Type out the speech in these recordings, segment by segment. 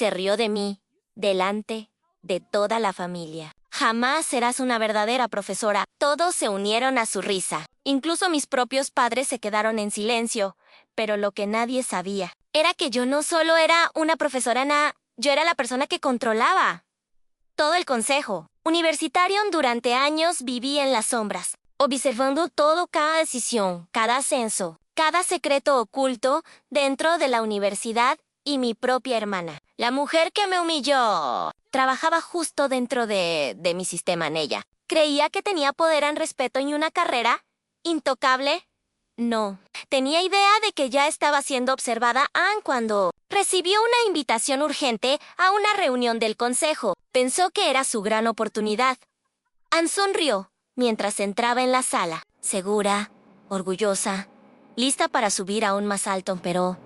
Se rió de mí, delante de toda la familia. Jamás serás una verdadera profesora. Todos se unieron a su risa. Incluso mis propios padres se quedaron en silencio. Pero lo que nadie sabía era que yo no solo era una profesora, yo era la persona que controlaba todo el consejo universitario. Durante años viví en las sombras, observando todo, cada decisión, cada ascenso, cada secreto oculto dentro de la universidad. Y mi propia hermana, la mujer que me humilló, trabajaba justo dentro de mi sistema en ella. Creía que tenía poder en respeto y una carrera intocable. No, tenía idea de que ya estaba siendo observada cuando recibió una invitación urgente a una reunión del consejo. Pensó que era su gran oportunidad. Ann sonrió mientras entraba en la sala, segura, orgullosa, lista para subir aún más alto, pero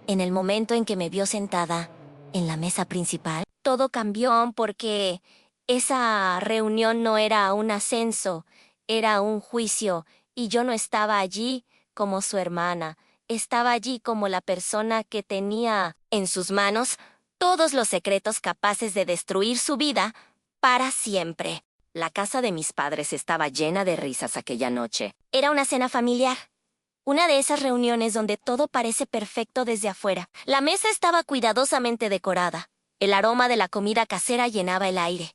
en el momento en que me vio sentada en la mesa principal, todo cambió porque esa reunión no era un ascenso, era un juicio, y yo no estaba allí como su hermana, estaba allí como la persona que tenía en sus manos todos los secretos capaces de destruir su vida para siempre. La casa de mis padres estaba llena de risas aquella noche. Era una cena familiar. Una de esas reuniones donde todo parece perfecto desde afuera. La mesa estaba cuidadosamente decorada. El aroma de la comida casera llenaba el aire.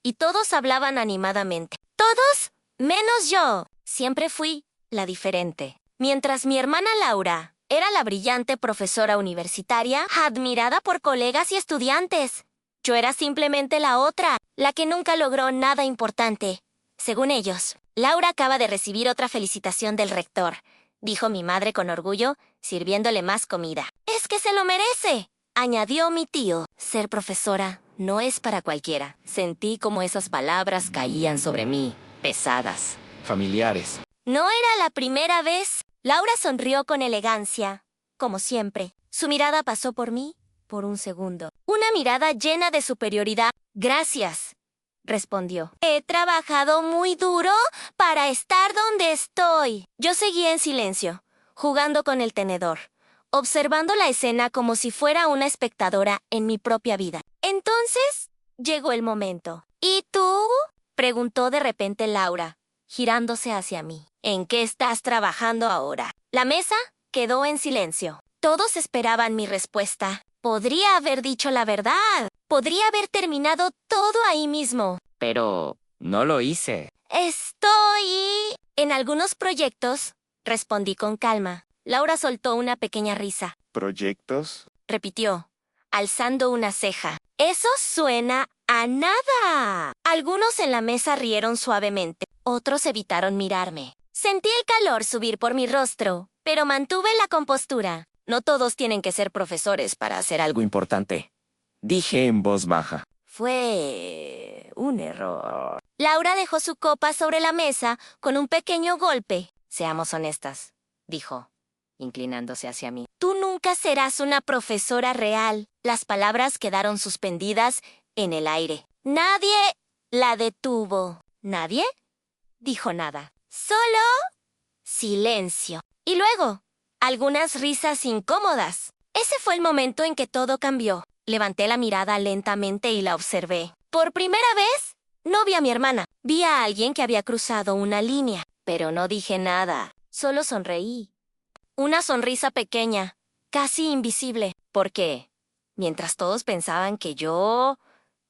Y todos hablaban animadamente. Todos, menos yo. Siempre fui la diferente. Mientras mi hermana Laura era la brillante profesora universitaria, admirada por colegas y estudiantes. Yo era simplemente la otra, la que nunca logró nada importante. Según ellos, Laura acaba de recibir otra felicitación del rector, dijo mi madre con orgullo, sirviéndole más comida. «Es que se lo merece», añadió mi tío. Ser profesora no es para cualquiera. Sentí como esas palabras caían sobre mí, pesadas, familiares. No era la primera vez. Laura sonrió con elegancia, como siempre. Su mirada pasó por mí por un segundo. Una mirada llena de superioridad. «Gracias», respondió. «He trabajado muy duro para estar donde estoy». Yo seguía en silencio, jugando con el tenedor, observando la escena como si fuera una espectadora en mi propia vida. Entonces, llegó el momento. «¿Y tú?», preguntó de repente Laura, girándose hacia mí. «¿En qué estás trabajando ahora?». La mesa quedó en silencio. Todos esperaban mi respuesta. Podría haber dicho la verdad. Podría haber terminado todo ahí mismo. Pero no lo hice. «Estoy en algunos proyectos», respondí con calma. Laura soltó una pequeña risa. ¿Proyectos? Repitió, alzando una ceja. «Eso suena a nada». Algunos en la mesa rieron suavemente. Otros evitaron mirarme. Sentí el calor subir por mi rostro, pero mantuve la compostura. No todos tienen que ser profesores para hacer algo importante, dije en voz baja. Fue un error. Laura dejó su copa sobre la mesa con un pequeño golpe. «Seamos honestas», dijo, inclinándose hacia mí. «Tú nunca serás una profesora real». Las palabras quedaron suspendidas en el aire. Nadie la detuvo. ¿Nadie? Dijo nada. Solo silencio. Y luego, algunas risas incómodas. Ese fue el momento en que todo cambió. Levanté la mirada lentamente y la observé. Por primera vez, no vi a mi hermana. Vi a alguien que había cruzado una línea. Pero no dije nada. Solo sonreí. Una sonrisa pequeña, casi invisible. Porque, mientras todos pensaban que yo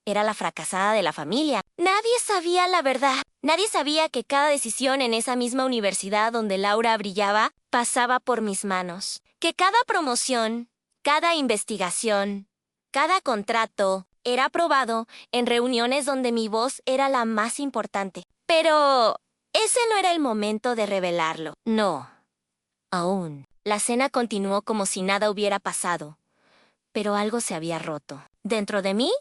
era la fracasada de la familia, nadie sabía la verdad. Nadie sabía que cada decisión en esa misma universidad donde Laura brillaba pasaba por mis manos. Que cada promoción, cada investigación, cada contrato era aprobado en reuniones donde mi voz era la más importante. Pero ese no era el momento de revelarlo. No, aún. La cena continuó como si nada hubiera pasado. Pero algo se había roto. Dentro de mí,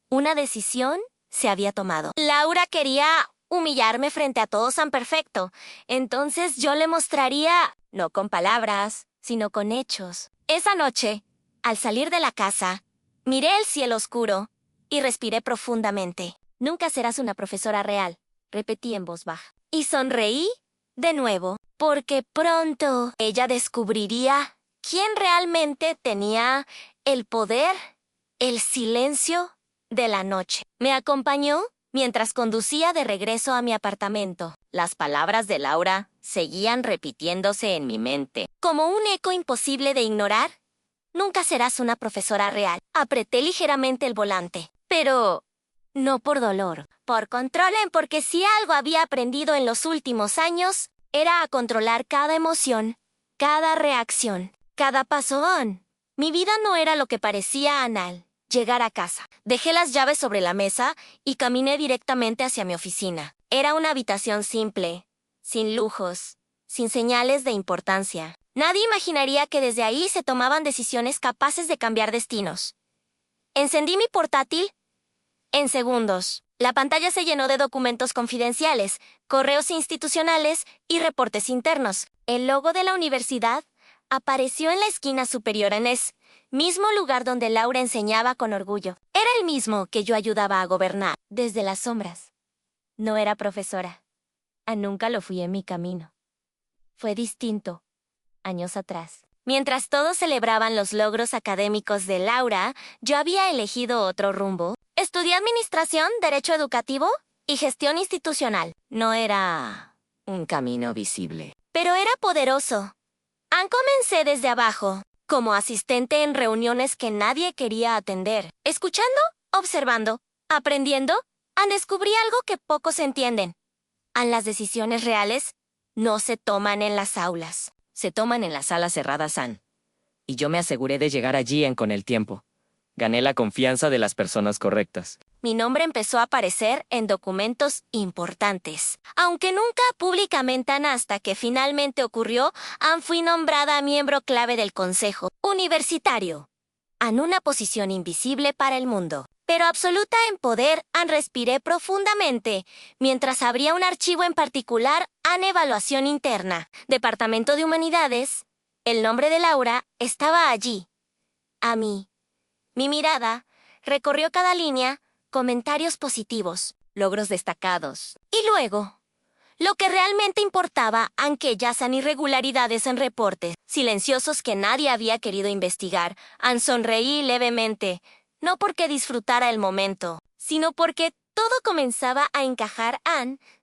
una decisión se había tomado. Laura quería humillarme frente a todo San Perfecto. Entonces yo le mostraría, no con palabras, sino con hechos. Esa noche, al salir de la casa, miré el cielo oscuro y respiré profundamente. «Nunca serás una profesora real», repetí en voz baja. Y sonreí de nuevo, porque pronto ella descubriría quién realmente tenía el poder El silencio de la noche. Me acompañó mientras conducía de regreso a mi apartamento. Las palabras de Laura seguían repitiéndose en mi mente. Como un eco imposible de ignorar. Nunca serás una profesora real. Apreté ligeramente el volante. Pero no por dolor. Por control, porque si algo había aprendido en los últimos años, era a controlar cada emoción, cada reacción, cada pasón. Mi vida no era lo que parecía anal. Llegar a casa. Dejé las llaves sobre la mesa y caminé directamente hacia mi oficina. Era una habitación simple, sin lujos, sin señales de importancia. Nadie imaginaría que desde ahí se tomaban decisiones capaces de cambiar destinos. Encendí mi portátil en segundos. La pantalla se llenó de documentos confidenciales, correos institucionales y reportes internos. El logo de la universidad apareció en la esquina superior en ese mismo lugar donde Laura enseñaba con orgullo. Era el mismo que yo ayudaba a gobernar desde las sombras. No era profesora. Nunca lo fui en mi camino. Fue distinto, años atrás. Mientras todos celebraban los logros académicos de Laura, yo había elegido otro rumbo. Estudié Administración, Derecho Educativo y Gestión Institucional. No era Un camino visible. pero era poderoso. Comencé desde abajo, como asistente en reuniones que nadie quería atender, escuchando, observando, aprendiendo, descubrí algo que pocos entienden. Las decisiones reales no se toman en las aulas. Se toman en las salas cerradas, Ann. Y yo me aseguré de llegar allí con el tiempo. Gané la confianza de las personas correctas. Mi nombre empezó a aparecer en documentos importantes. Aunque nunca públicamente hasta que finalmente ocurrió, fui nombrada miembro clave del Consejo Universitario. Una posición invisible para el mundo, pero absoluta en poder. Respiré profundamente mientras abría un archivo en particular. Evaluación interna. Departamento de Humanidades. El nombre de Laura estaba allí. A mí. Mi mirada recorrió cada línea. Comentarios positivos, logros destacados. Y luego, lo que realmente importaba, aquellas irregularidades en reportes, silenciosos que nadie había querido investigar. Sonreí levemente, no porque disfrutara el momento, sino porque todo comenzaba a encajar.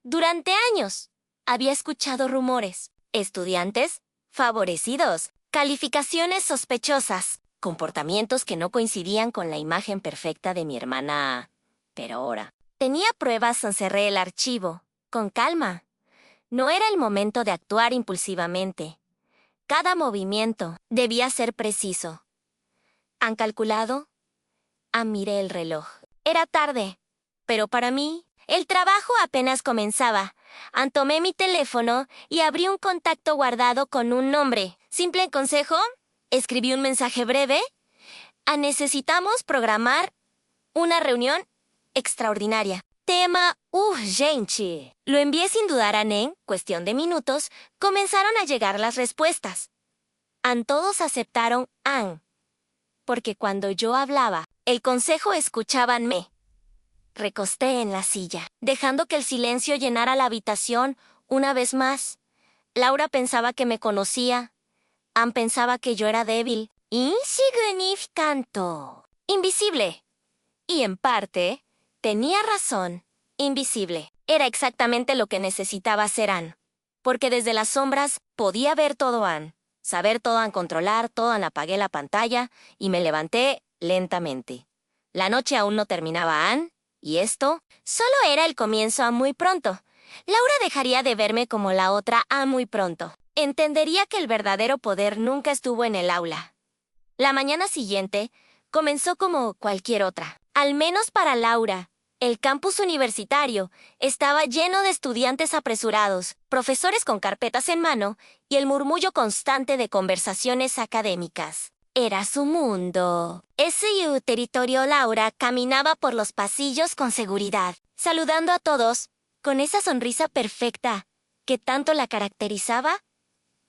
Durante años, había escuchado rumores, estudiantes favorecidos, calificaciones sospechosas, comportamientos que no coincidían con la imagen perfecta de mi hermana. Pero ahora tenía pruebas. Cerré el archivo, con calma. No era el momento de actuar impulsivamente. Cada movimiento debía ser preciso. ¿Han calculado? Miré el reloj. Era tarde, pero para mí, el trabajo apenas comenzaba. Tomé mi teléfono y abrí un contacto guardado con un nombre. Simple consejo. Escribí un mensaje breve. Necesitamos programar una reunión extraordinaria. Tema urgente. Lo envié sin dudar a En cuestión de minutos, comenzaron a llegar las respuestas. Todos aceptaron porque cuando yo hablaba, el consejo escuchaban. Me recosté en la silla, dejando que el silencio llenara la habitación una vez más. Laura pensaba que me conocía. Pensaba que yo era débil, insignificante, invisible. Y en parte, tenía razón. Invisible. Era exactamente lo que necesitaba ser porque desde las sombras podía ver todo saber todo controlar todo. Apagué la pantalla y me levanté lentamente. La noche aún no terminaba, y esto solo era el comienzo. Muy pronto. Laura dejaría de verme como la otra. Muy pronto. Entendería que el verdadero poder nunca estuvo en el aula. La mañana siguiente comenzó como cualquier otra. Al menos para Laura, el campus universitario estaba lleno de estudiantes apresurados, profesores con carpetas en mano y el murmullo constante de conversaciones académicas. Era su mundo. Ese territorio. Laura caminaba por los pasillos con seguridad, saludando a todos, con esa sonrisa perfecta que tanto la caracterizaba.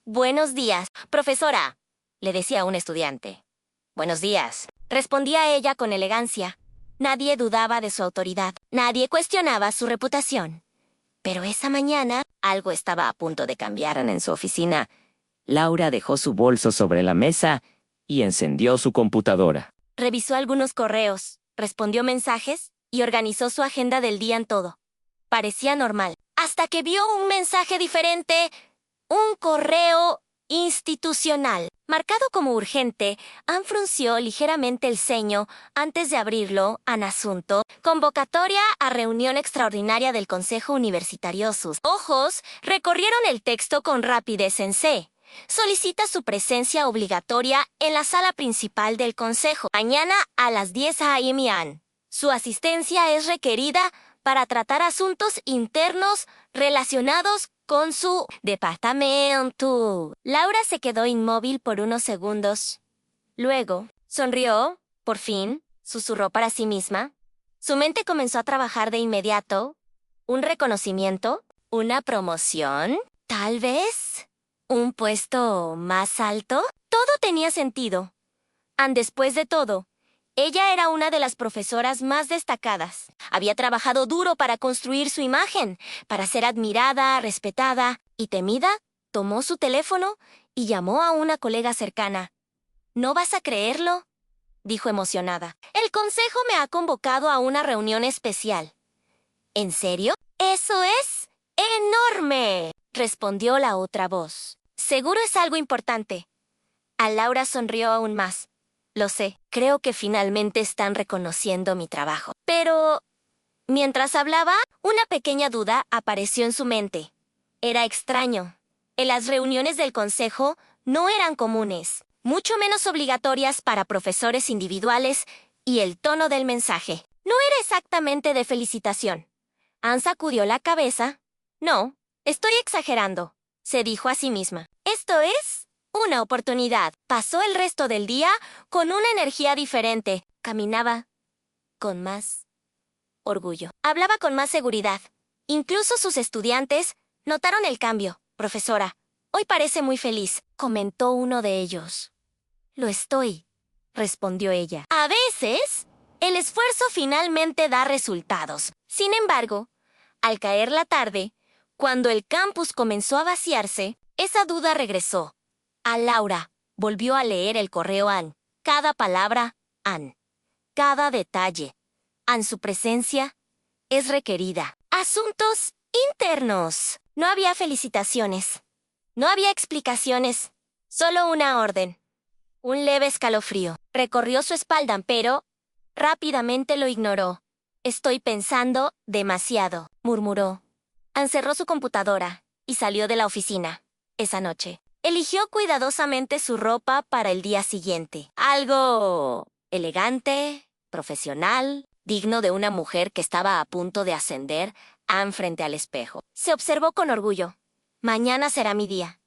«Buenos días, profesora», le decía a un estudiante. «Buenos días», respondía ella con elegancia. Nadie dudaba de su autoridad, nadie cuestionaba su reputación. Pero esa mañana, algo estaba a punto de cambiar en su oficina. Laura dejó su bolso sobre la mesa y encendió su computadora. Revisó algunos correos, respondió mensajes y organizó su agenda del día en todo. Parecía normal, hasta que vio un mensaje diferente, un correo institucional. Marcado como urgente, Anne frunció ligeramente el ceño antes de abrirlo. An asunto. Convocatoria a reunión extraordinaria del Consejo Universitario. Sus ojos recorrieron el texto con rapidez en C. Solicita su presencia obligatoria en la sala principal del Consejo. Mañana a las 10 a.m. Anne. Su asistencia es requerida para tratar asuntos internos relacionados con su departamento. Laura se quedó inmóvil por unos segundos. Luego, sonrió, por fin, susurró para sí misma. Su mente comenzó a trabajar de inmediato. ¿Un reconocimiento? ¿Una promoción? ¿Tal vez? ¿Un puesto más alto? Todo tenía sentido. Después de todo, ella era una de las profesoras más destacadas. Había trabajado duro para construir su imagen, para ser admirada, respetada y temida. Tomó su teléfono y llamó a una colega cercana. «¿No vas a creerlo?», dijo emocionada. «El consejo me ha convocado a una reunión especial». «¿En serio? ¡Eso es enorme!», respondió la otra voz. «Seguro es algo importante». A Laura sonrió aún más. «Lo sé, creo que finalmente están reconociendo mi trabajo». Pero, mientras hablaba, una pequeña duda apareció en su mente. Era extraño. En las reuniones del consejo no eran comunes, mucho menos obligatorias para profesores individuales, y el tono del mensaje no era exactamente de felicitación. Anne sacudió la cabeza. «No, estoy exagerando», se dijo a sí misma. «Esto es una oportunidad». Pasó el resto del día con una energía diferente. Caminaba con más orgullo. Hablaba con más seguridad. Incluso sus estudiantes notaron el cambio. «Profesora, hoy parece muy feliz», comentó uno de ellos. «Lo estoy», respondió ella. A veces, el esfuerzo finalmente da resultados. Sin embargo, al caer la tarde, cuando el campus comenzó a vaciarse, esa duda regresó. A Laura volvió a leer el correo Anne. Cada palabra, Anne. Cada detalle. Anne, su presencia es requerida. Asuntos internos. No había felicitaciones. No había explicaciones. Solo una orden. Un leve escalofrío. Recorrió su espalda, pero rápidamente lo ignoró. «Estoy pensando demasiado», murmuró. Anne cerró su computadora y salió de la oficina. Esa noche, eligió cuidadosamente su ropa para el día siguiente. Algo elegante, profesional, digno de una mujer que estaba a punto de ascender. Anne frente al espejo. Se observó con orgullo. «Mañana será mi día»,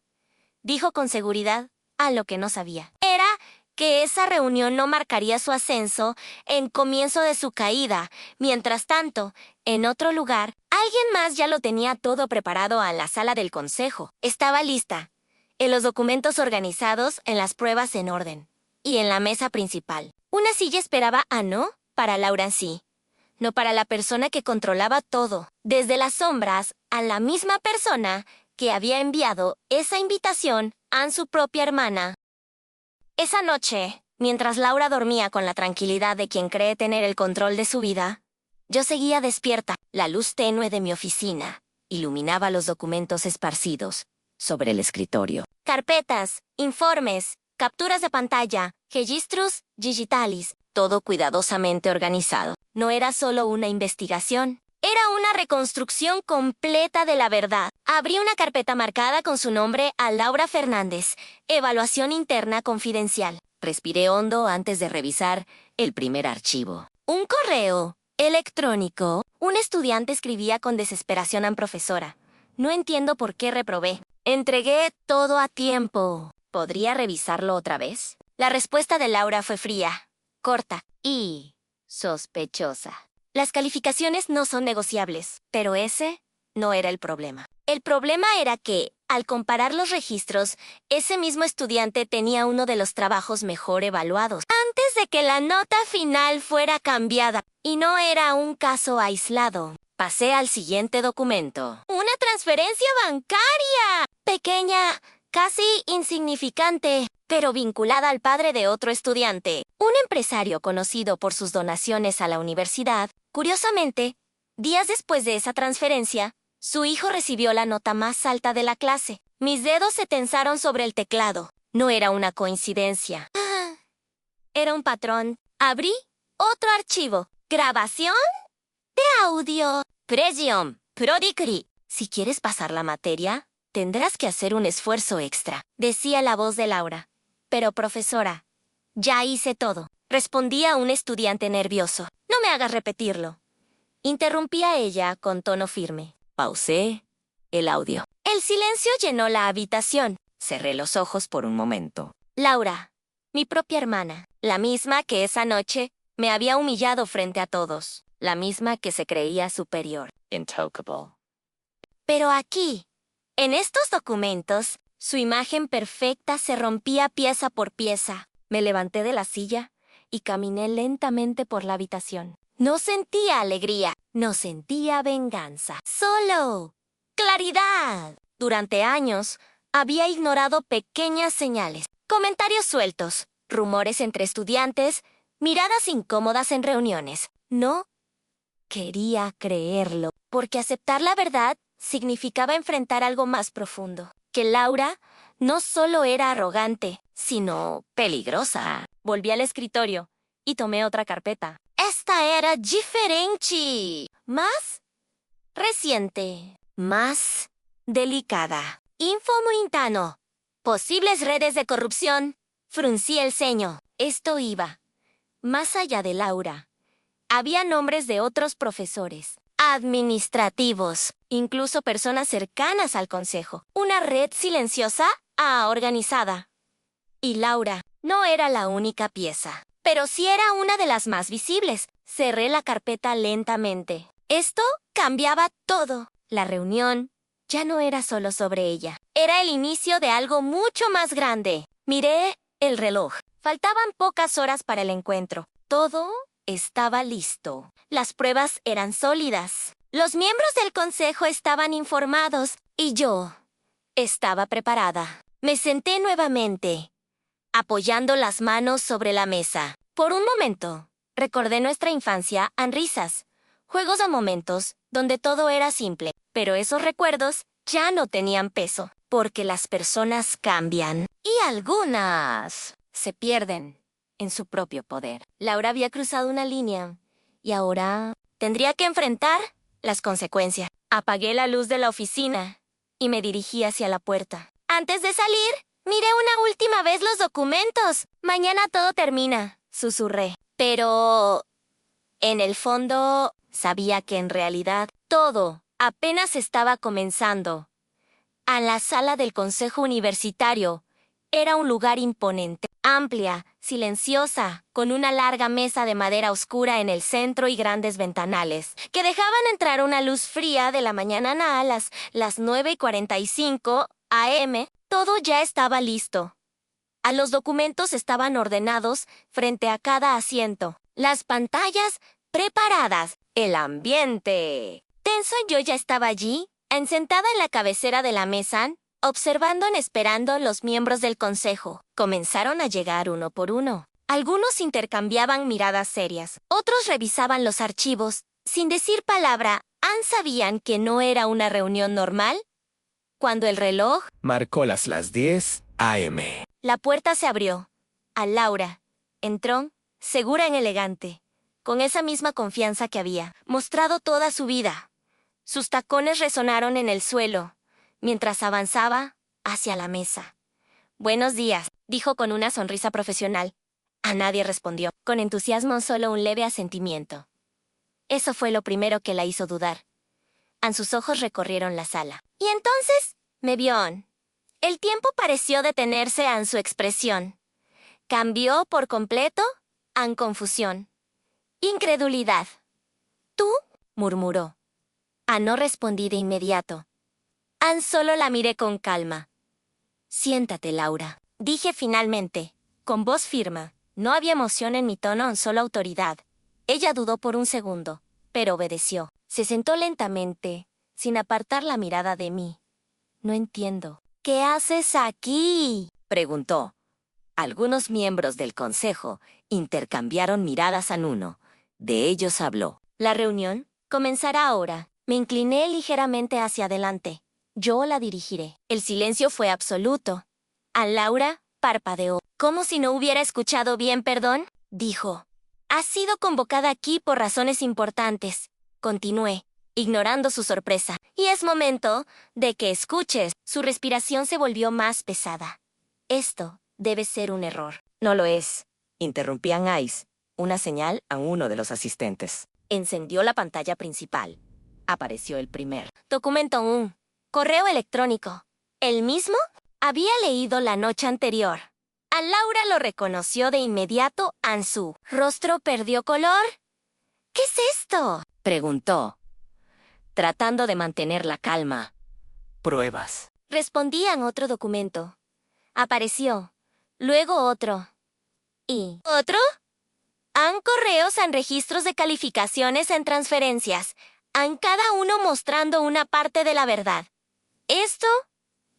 dijo con seguridad, a lo que no sabía. Era que esa reunión no marcaría su ascenso en comienzo de su caída. Mientras tanto, en otro lugar, alguien más ya lo tenía todo preparado en la sala del consejo. Estaba lista, en los documentos organizados, en las pruebas en orden, y en la mesa principal. Una silla esperaba a no para Laura en sí, no para la persona que controlaba todo. Desde las sombras, a la misma persona que había enviado esa invitación a su propia hermana. Esa noche, mientras Laura dormía con la tranquilidad de quien cree tener el control de su vida, yo seguía despierta. La luz tenue de mi oficina iluminaba los documentos esparcidos sobre el escritorio. Carpetas, informes, capturas de pantalla, registrus digitalis, todo cuidadosamente organizado. No era solo una investigación. Era una reconstrucción completa de la verdad. Abrí una carpeta marcada con su nombre a Laura Fernández. Evaluación interna confidencial. Respiré hondo antes de revisar el primer archivo. Un correo electrónico. Un estudiante escribía con desesperación a la profesora. «No entiendo por qué reprobé. Entregué todo a tiempo. ¿Podría revisarlo otra vez?». La respuesta de Laura fue fría, corta y sospechosa. «Las calificaciones no son negociables», pero ese no era el problema. El problema era que, al comparar los registros, ese mismo estudiante tenía uno de los trabajos mejor evaluados, antes de que la nota final fuera cambiada. Y no era un caso aislado. Pasé al siguiente documento. «Una transferencia bancaria. Pequeña, casi insignificante. pero vinculada al padre de otro estudiante, un empresario conocido por sus donaciones a la universidad. Curiosamente, días después de esa transferencia, su hijo recibió la nota más alta de la clase. Mis dedos se tensaron sobre el teclado. No era una coincidencia. Era un patrón. Abrí otro archivo. Grabación de audio. Presión. Prodicri. Si quieres pasar la materia, tendrás que hacer un esfuerzo extra, decía la voz de Laura. Pero, profesora, ya hice todo, respondía un estudiante nervioso. No me hagas repetirlo. Interrumpía ella con tono firme. Pausé el audio. El silencio llenó la habitación. Cerré los ojos por un momento. Laura, mi propia hermana, la misma que esa noche me había humillado frente a todos, la misma que se creía superior. Intocable. Pero aquí, en estos documentos, su imagen perfecta se rompía pieza por pieza. Me levanté de la silla y caminé lentamente por la habitación. No sentía alegría, no sentía venganza, solo claridad. Durante años, había ignorado pequeñas señales, comentarios sueltos, rumores entre estudiantes, miradas incómodas en reuniones. No quería creerlo, porque aceptar la verdad significaba enfrentar algo más profundo. Que Laura no solo era arrogante, sino peligrosa. Volví al escritorio y tomé otra carpeta. Esta era diferente, más reciente, más delicada. Info Mointano. Posibles redes de corrupción. Fruncí el ceño. Esto iba más allá de Laura. Había nombres de otros profesores, administrativos, incluso personas cercanas al consejo. Una red silenciosa organizada. Y Laura no era la única pieza, pero sí era una de las más visibles. Cerré la carpeta lentamente. Esto cambiaba todo. La reunión ya no era solo sobre ella. Era el inicio de algo mucho más grande. Miré el reloj. Faltaban pocas horas para el encuentro. Todo estaba listo. Las pruebas eran sólidas. Los miembros del consejo estaban informados y yo estaba preparada. Me senté nuevamente, apoyando las manos sobre la mesa. Por un momento, recordé nuestra infancia en risas, juegos a momentos donde todo era simple. Pero esos recuerdos ya no tenían peso, porque las personas cambian y algunas se pierden en su propio poder. Laura había cruzado una línea y ahora tendría que enfrentar las consecuencias. Apagué la luz de la oficina y me dirigí hacia la puerta. Antes de salir, miré una última vez los documentos. Mañana todo termina, susurré. Pero en el fondo sabía que en realidad todo apenas estaba comenzando. A la sala del consejo universitario era un lugar imponente, amplia, silenciosa, con una larga mesa de madera oscura en el centro y grandes ventanales, que dejaban entrar una luz fría de la mañana a las 9:45 a.m. Todo ya estaba listo. Los documentos estaban ordenados frente a cada asiento. Las pantallas preparadas. El ambiente tenso. Yo ya estaba allí, sentada en la cabecera de la mesa, observando y esperando los miembros del consejo. Comenzaron a llegar uno por uno. Algunos intercambiaban miradas serias. Otros revisaban los archivos. Sin decir palabra, sabían que no era una reunión normal. Cuando el reloj marcó las 10 a.m. La puerta se abrió. A Laura entró, segura y elegante, con esa misma confianza que había mostrado toda su vida. Sus tacones resonaron en el suelo, mientras avanzaba hacia la mesa. «Buenos días», dijo con una sonrisa profesional. A nadie respondió. Con entusiasmo, solo un leve asentimiento. Eso fue lo primero que la hizo dudar. Sus ojos recorrieron la sala. Y entonces me vio. El tiempo pareció detenerse en su expresión. Cambió por completo en confusión. Incredulidad. «¿Tú?», murmuró. No respondí de inmediato. Solo la miré con calma. «Siéntate, Laura», dije finalmente, con voz firme. No había emoción en mi tono, solo autoridad. Ella dudó por un segundo, pero obedeció. Se sentó lentamente, sin apartar la mirada de mí. «No entiendo». «¿Qué haces aquí?», preguntó. Algunos miembros del consejo intercambiaron miradas en uno. De ellos habló. La reunión comenzará ahora. Me incliné ligeramente hacia adelante. Yo la dirigiré. El silencio fue absoluto. A Laura parpadeó. ¿Como si no hubiera escuchado bien, perdón? Dijo. Has sido convocada aquí por razones importantes. Continué, ignorando su sorpresa. Y es momento de que escuches. Su respiración se volvió más pesada. Esto debe ser un error. No lo es, interrumpían Ice, una señal a uno de los asistentes. Encendió la pantalla principal. Apareció el primer. Documento 1. Correo electrónico. ¿El mismo? Había leído la noche anterior. A Laura lo reconoció de inmediato. Su rostro perdió color. ¿Qué es esto? Preguntó, tratando de mantener la calma. Pruebas. Respondí en otro documento. Apareció. Luego otro. ¿Y otro? Han correos en registros de calificaciones en transferencias. Han cada uno mostrando una parte de la verdad. Esto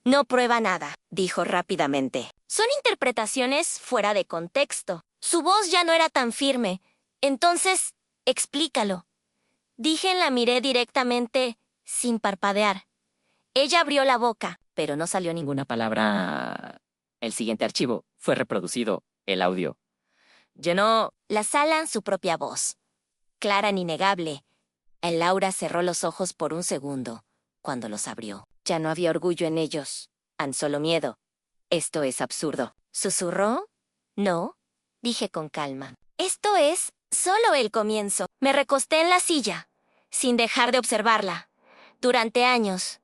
no prueba nada, dijo rápidamente. Son interpretaciones fuera de contexto. Su voz ya no era tan firme. Entonces, explícalo. Dije y la miré directamente, sin parpadear. Ella abrió la boca, Pero no salió ninguna palabra. El siguiente archivo fue reproducido, el audio. Llenó la sala en su propia voz. Clara e innegable. El Laura cerró los ojos por un segundo, cuando los abrió. Ya no había orgullo en ellos, solo miedo. Esto es absurdo. ¿Susurró? No, dije con calma. Esto es solo el comienzo. Me recosté en la silla, sin dejar de observarla. Durante años,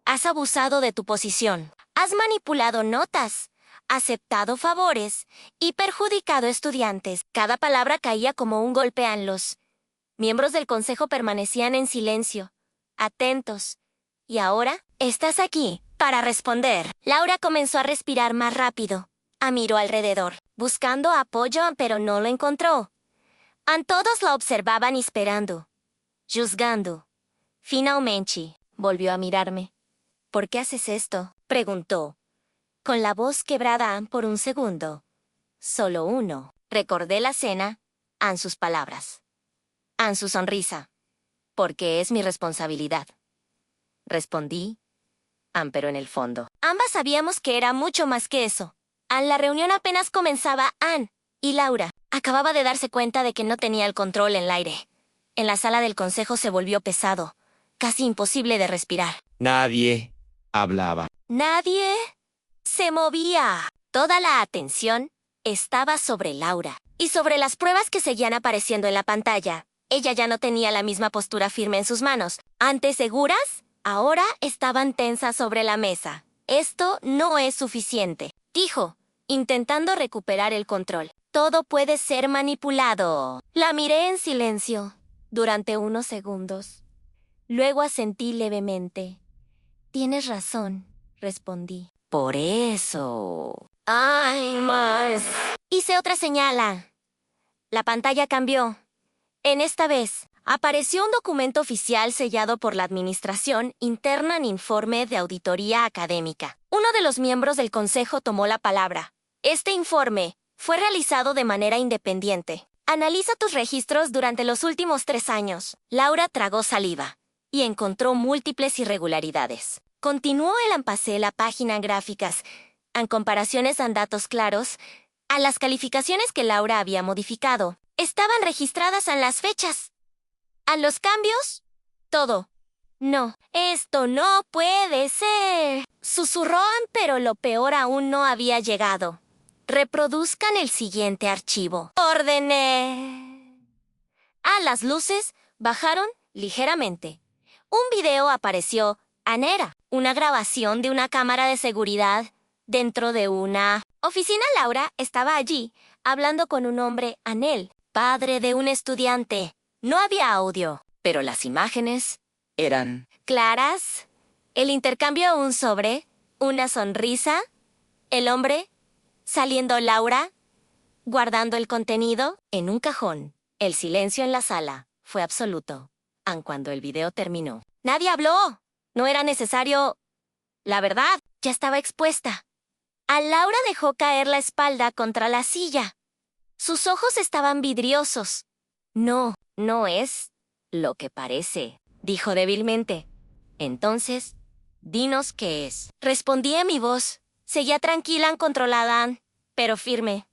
has abusado de tu posición. Has manipulado notas, aceptado favores y perjudicado estudiantes. Cada palabra caía como un golpe en los miembros del consejo permanecían en silencio, atentos. ¿Y ahora? Estás aquí para responder. Laura comenzó a respirar más rápido. Miró alrededor, buscando apoyo, pero no lo encontró. Todos la observaban esperando, juzgando. Finalmente, volvió a mirarme. ¿Por qué haces esto?, preguntó, con la voz quebrada por un segundo. Solo uno. Recordé la cena, sus palabras, su sonrisa. Porque es mi responsabilidad. Respondí, pero en el fondo. Ambas sabíamos que era mucho más que eso. La reunión apenas comenzaba. Y Laura acababa de darse cuenta de que no tenía el control en el aire. En la sala del consejo se volvió pesado, casi imposible de respirar. Nadie hablaba. Nadie se movía. Toda la atención estaba sobre Laura y sobre las pruebas que seguían apareciendo en la pantalla. Ella ya no tenía la misma postura firme en sus manos. Antes seguras, ahora estaban tensas sobre la mesa. Esto no es suficiente, dijo, intentando recuperar el control. Todo puede ser manipulado. La miré en silencio durante unos segundos. Luego asentí levemente. Tienes razón, respondí. Por eso. Más. Hice otra señal. La pantalla cambió. En esta vez, apareció un documento oficial sellado por la Administración Interna en informe de auditoría académica. Uno de los miembros del consejo tomó la palabra. Este informe fue realizado de manera independiente. Analiza tus registros durante los últimos 3 años. Laura tragó saliva y encontró múltiples irregularidades. Continuó el ampasé la página en gráficas, en comparaciones en datos claros, a las calificaciones que Laura había modificado. Estaban registradas en las fechas. ¿A los cambios? Todo. No, esto no puede ser. Susurró, pero lo peor aún no había llegado. Reproduzcan el siguiente archivo. Ordené. Las luces bajaron ligeramente. Un video apareció. Era una grabación de una cámara de seguridad dentro de una oficina. Laura estaba allí, hablando con un hombre, Anel, padre de un estudiante. No había audio, pero las imágenes Eran claras. El intercambio un sobre, una sonrisa, el hombre, saliendo Laura, guardando el contenido en un cajón. El silencio en la sala fue absoluto, aun cuando el video terminó. Nadie habló. No era necesario. La verdad ya estaba expuesta. A Laura dejó caer la espalda contra la silla. Sus ojos estaban vidriosos. No, no es lo que parece, dijo débilmente. Entonces, dinos qué es. Respondí a mi voz. Seguía tranquila, controlada, pero firme.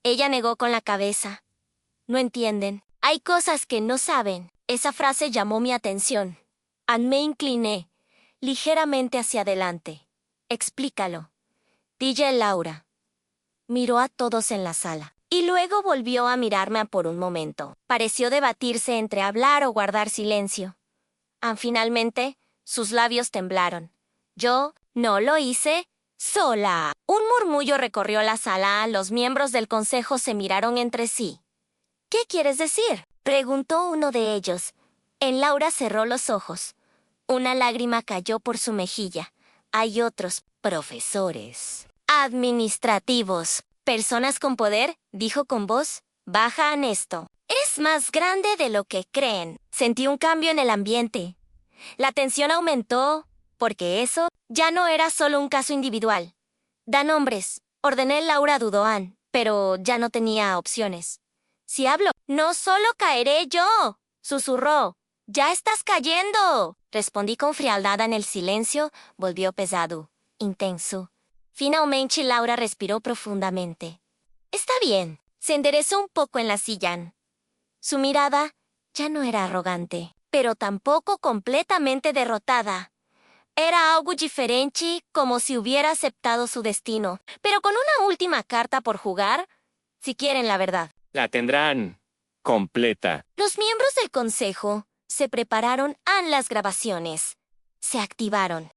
Ella negó con la cabeza. No entienden. Hay cosas que no saben. Esa frase llamó mi atención. Me incliné ligeramente hacia adelante. Explícalo. Dije Laura. Miró a todos en la sala. Y luego volvió a mirarme por un momento. Pareció debatirse entre hablar o guardar silencio. Finalmente, sus labios temblaron. Yo no lo hice sola. Un murmullo recorrió la sala. Los miembros del consejo se miraron entre sí. ¿Qué quieres decir?, preguntó uno de ellos. Laura cerró los ojos. Una lágrima cayó por su mejilla. Hay otros profesores administrativos, personas con poder, dijo con voz baja esto. Es más grande de lo que creen. Sentí un cambio en el ambiente. La tensión aumentó, porque eso ya no era solo un caso individual. Da nombres, ordené. Laura dudó, pero ya no tenía opciones. Si hablo, no solo caeré yo, susurró. Ya estás cayendo, respondí con frialdad. En el silencio volvió pesado, intenso. Finalmente Laura respiró profundamente. Está bien. Se enderezó un poco en la silla. Su mirada ya no era arrogante, pero tampoco completamente derrotada. Era algo diferente, como si hubiera aceptado su destino, pero con una última carta por jugar, si quieren la verdad. La tendrán completa. Los miembros del consejo se prepararon a las grabaciones. Se activaron.